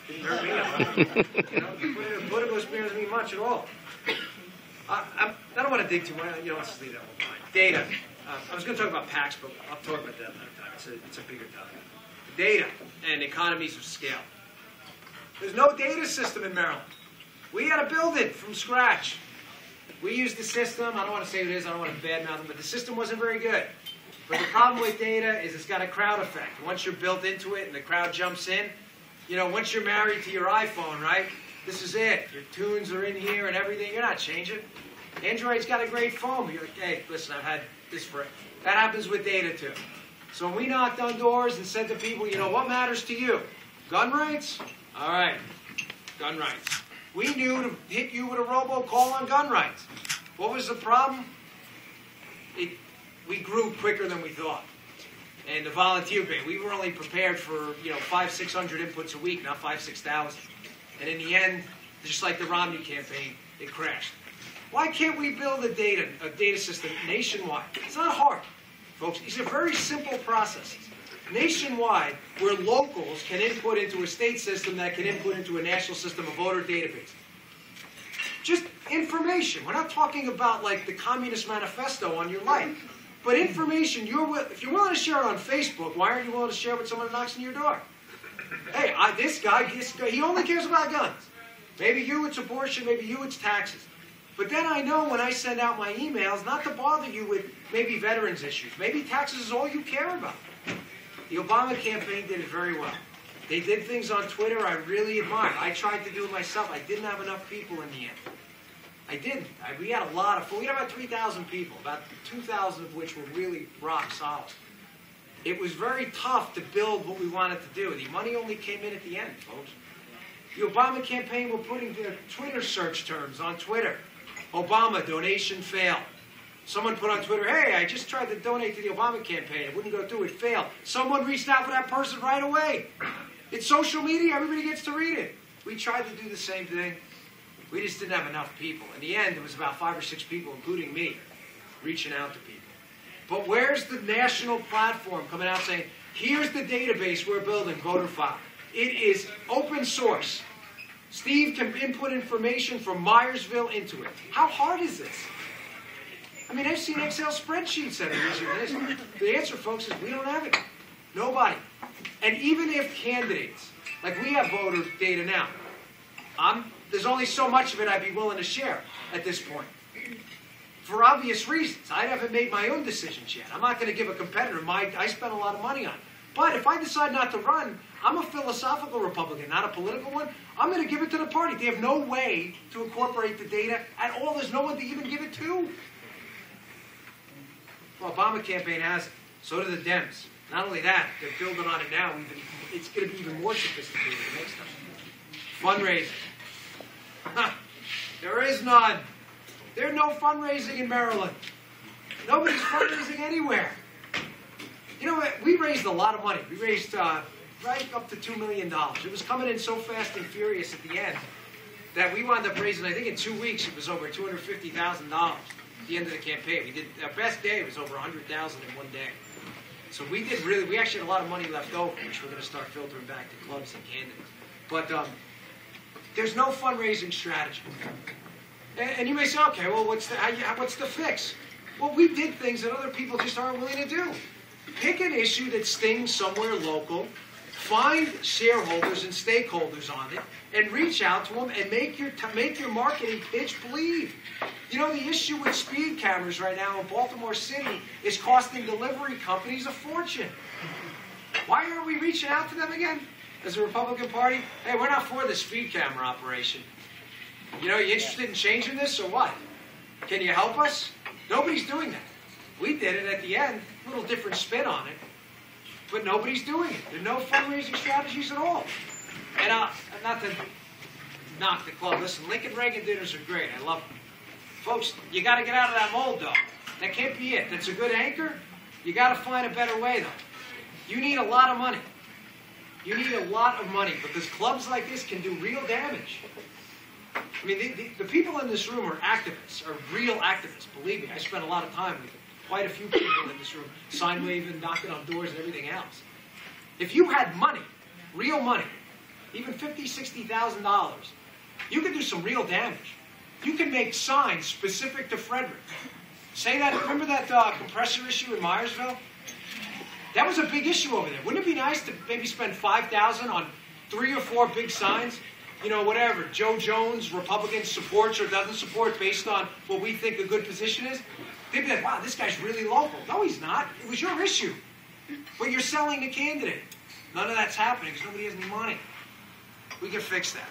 Didn't hurt me. Political spares me much at all. I don't want to dig too much. Let's leave that one behind. Data. I was going to talk about PACs, but I'll talk about that another time. It's a bigger topic. Data and economies of scale. There's no data system in Maryland. We had to build it from scratch. We used the system. I don't want to say who it is. I don't want to badmouth them, but the system wasn't very good. But the problem with data is it's got a crowd effect. Once you're built into it and the crowd jumps in, once you're married to your iPhone, right? This is it. Your tunes are in here and everything. You're not changing. Android's got a great phone. But you're like, hey, listen, I've had this for it. That happens with data too. So when we knocked on doors and said to people, what matters to you? Gun rights? All right, gun rights. We knew to hit you with a robocall on gun rights. What was the problem? We grew quicker than we thought. And the volunteer base, we were only prepared for 500-600 inputs a week, not 5,000-6,000. And in the end, just like the Romney campaign, it crashed. Why can't we build a data system nationwide? It's not hard, folks. These are very simple processes. Nationwide, where locals can input into a state system that can input into a national system of voter database. Just information. We're not talking about like the Communist Manifesto on your life. But information, if you're willing to share it on Facebook, why aren't you willing to share it with someone who knocks on your door? Hey, this guy, he only cares about guns. Maybe you, it's abortion, maybe you, it's taxes. But then I know when I send out my emails not to bother you with maybe veterans issues. Maybe taxes is all you care about. The Obama campaign did it very well. They did things on Twitter I really admire. I tried to do it myself. I didn't have enough people in the end. I didn't. We had we had about 3,000 people, about 2,000 of which were really rock solid. It was very tough to build what we wanted to do. The money only came in at the end, folks. The Obama campaign were putting their Twitter search terms on Twitter. Obama, donation failed. Someone put on Twitter, hey, I just tried to donate to the Obama campaign. It wouldn't go through. It failed. Someone reached out for that person right away. It's social media. Everybody gets to read it. We tried to do the same thing. We just didn't have enough people. In the end, it was about 5 or 6 people, including me, reaching out to people. But where's the national platform coming out saying, here's the database we're building, voter file. It is open source. Steve can input information from Myersville into it. How hard is this? I mean, I've seen Excel spreadsheets that are easier than this. The answer, folks, is we don't have it. Nobody. And even if candidates, like we have voter data now, there's only so much of it I'd be willing to share at this point. For obvious reasons. I haven't made my own decisions yet. I'm not going to give a competitor I spent a lot of money on. But if I decide not to run, I'm a philosophical Republican, not a political one. I'm going to give it to the party. They have no way to incorporate the data at all. There's no one to even give it to. Well, Obama campaign has it. So do the Dems. Not only that, they're building on it now. It's going to be even more sophisticated the next time. Fundraising. There is none. There's no fundraising in Maryland. Nobody's fundraising anywhere. You know what? We raised a lot of money. We raised right up to $2 million. It was coming in so fast and furious at the end that we wound up raising, I think in 2 weeks, it was over $250,000 at the end of the campaign. We did, our best day was over $100,000 in one day. So we actually had a lot of money left over, which we're going to start filtering back to clubs and candidates. But there's no fundraising strategy. And you may say, okay, well, what's the fix? Well, we did things that other people just aren't willing to do. Pick an issue that stings somewhere local, find shareholders and stakeholders on it, and reach out to them and make your marketing pitch believe. You know, the issue with speed cameras right now in Baltimore City is costing delivery companies a fortune. Why aren't we reaching out to them again as a Republican Party? Hey, we're not for the speed camera operation. You know, you interested in changing this or what? Can you help us? Nobody's doing that. We did it at the end, a little different spin on it, but nobody's doing it. There are no fundraising strategies at all. And not to knock the club. Listen, Lincoln Reagan dinners are great. I love them. Folks, you got to get out of that mold, though. That can't be it. That's a good anchor. You got to find a better way, though. You need a lot of money. You need a lot of money because clubs like this can do real damage. I mean, the people in this room are activists, are real activists. Believe me, I spent a lot of time with quite a few people in this room, sign waving, knocking on doors, and everything else. If you had money, real money, even $50,000, $60,000, you can do some real damage. You can make signs specific to Frederick. Say that, remember that compressor issue in Myersville? That was a big issue over there. Wouldn't it be nice to maybe spend $5,000 on 3 or 4 big signs? You know, whatever, Joe Jones, Republican supports or doesn't support based on what we think a good position is. They'd be like, wow, this guy's really local. No, he's not. It was your issue. But you're selling the candidate. None of that's happening because nobody has any money. We can fix that.